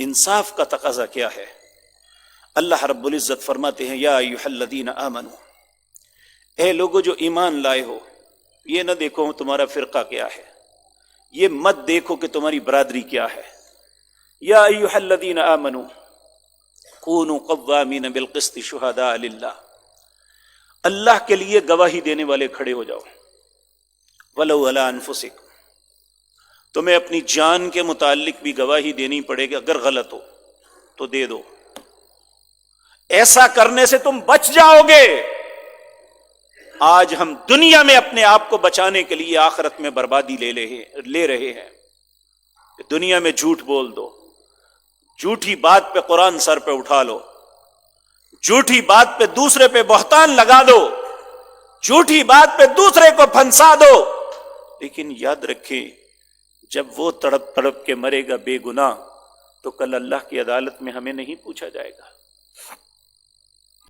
انصاف کا تقاضا کیا ہے؟ اللہ رب العزت فرماتے ہیں یا ایھا الذین آمنو، اے لوگو جو ایمان لائے ہو، یہ نہ دیکھو تمہارا فرقہ کیا ہے، یہ مت دیکھو کہ تمہاری برادری کیا ہے. یا ایھا الذین آمنو کونوا قوامین بالقسط شہداء للہ، اللہ کے لیے گواہی دینے والے کھڑے ہو جاؤ. ولو علی انفسکم، تمہیں اپنی جان کے متعلق بھی گواہی دینی پڑے گی، اگر غلط ہو تو دے دو. ایسا کرنے سے تم بچ جاؤ گے. آج ہم دنیا میں اپنے آپ کو بچانے کے لیے آخرت میں بربادی لے رہے ہیں. دنیا میں جھوٹ بول دو، جھوٹی بات پہ قرآن سر پہ اٹھا لو، جھوٹی بات پہ دوسرے پہ بہتان لگا دو، جھوٹی بات پہ دوسرے کو پھنسا دو. لیکن یاد رکھیں، جب وہ تڑپ تڑپ کے مرے گا بے گناہ، تو کل اللہ کی عدالت میں ہمیں نہیں پوچھا جائے گا.